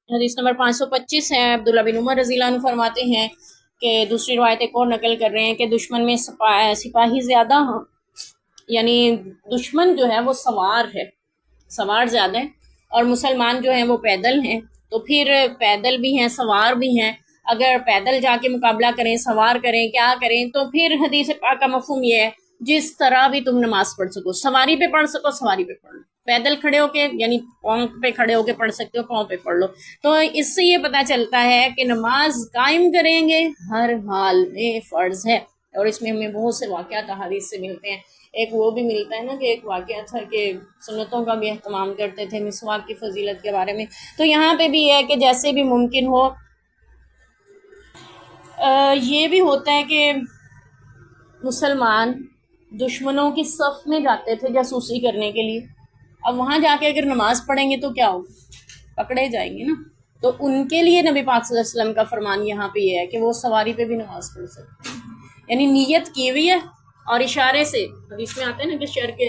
حدیث نمبر 525 ہے، عبداللہ بن عمر رضی اللہ عنہ فرماتے ہیں کہ دوسری روایت ایک اور نقل کر رہے ہیں کہ دشمن میں سپاہی زیادہ ہوں، یعنی دشمن جو ہے وہ سوار زیادہ ہے، اور مسلمان جو ہیں وہ پیدل ہیں، تو پھر پیدل بھی ہیں سوار بھی ہیں، اگر پیدل جا کے مقابلہ کریں، سوار کریں، کیا کریں، تو پھر حدیث پاک کا مفہوم یہ ہے جس طرح بھی تم نماز پڑھ سکو، سواری پہ پڑھ سکو سواری پہ پڑھ لو، پیدل کھڑے ہو کے یعنی پاؤں پہ کھڑے ہو کے پڑھ سکتے ہو، پاؤں پہ پڑھ لو۔ تو اس سے یہ پتہ چلتا ہے کہ نماز قائم کریں گے ہر حال میں فرض ہے، اور اس میں ہمیں بہت سے واقعات احادیث سے ملتے ہیں۔ ایک وہ بھی ملتا ہے نا کہ ایک واقعہ تھا کہ سنتوں کا بھی اہتمام کرتے تھے، مسواک کی فضیلت کے بارے میں، تو یہاں پہ بھی ہے کہ جیسے بھی ممکن ہو یہ بھی ہوتا ہے کہ مسلمان دشمنوں کی صف میں جاتے تھے جاسوسی کرنے کے لیے، اب وہاں جا کے اگر نماز پڑھیں گے تو کیا ہوگا، پکڑے جائیں گے نا، تو ان کے لیے نبی پاک صلی اللہ علیہ وسلم کا فرمان یہاں پہ یہ ہے کہ وہ سواری پہ بھی نماز پڑھ سکتے ہیں، یعنی نیت کی ہوئی ہے اور اشارے سے، حدیث میں آتے ہیں نا کہ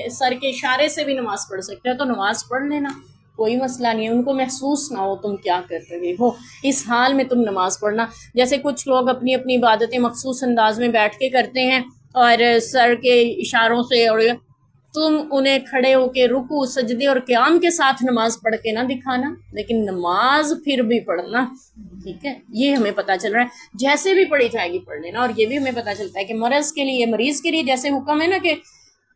سر کے اشارے سے بھی نماز پڑھ سکتے ہیں، تو نماز پڑھ لینا، کوئی مسئلہ نہیں ہے، ان کو محسوس نہ ہو تم کیا کر رہے ہو، اس حال میں تم نماز پڑھنا۔ جیسے کچھ لوگ اپنی اپنی عبادتیں مخصوص انداز میں بیٹھ کے کرتے ہیں اور سر کے اشاروں سے، اور تم انہیں کھڑے ہو کے رکوع سجدے اور قیام کے ساتھ نماز پڑھ کے نہ دکھانا، لیکن نماز پھر بھی پڑھنا، ٹھیک ہے، یہ ہمیں پتہ چل رہا ہے، جیسے بھی پڑھی جائے گی پڑھ لینا۔ اور یہ بھی ہمیں پتہ چلتا ہے کہ مریض کے لیے جیسے حکم ہے نا کہ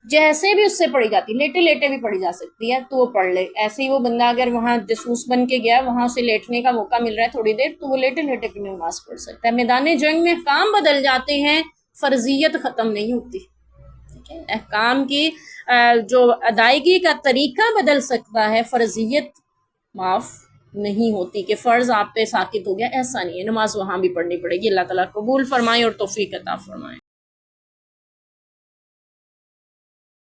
جیسے بھی اس سے پڑھی جاتی، لیٹے لیٹے بھی پڑھی جا سکتی ہے تو وہ پڑھ لے، ایسے ہی وہ بندہ اگر وہاں جاسوس بن کے گیا، وہاں اسے لیٹنے کا موقع مل رہا ہے تھوڑی دیر، تو وہ لیٹے لیٹے بھی نماز پڑھ سکتا ہے۔ میدان جنگ میں احکام بدل جاتے ہیں، فرضیت ختم نہیں ہوتی، ٹھیک ہے، احکام کی جو ادائیگی کا طریقہ بدل سکتا ہے، فرضیت معاف نہیں ہوتی کہ فرض آپ پہ ساقط ہو گیا، ایسا نہیں ہے، نماز وہاں بھی پڑھنی پڑے گی۔ اللہ تعالیٰ قبول فرمائے اور توفیق عطا فرمائے۔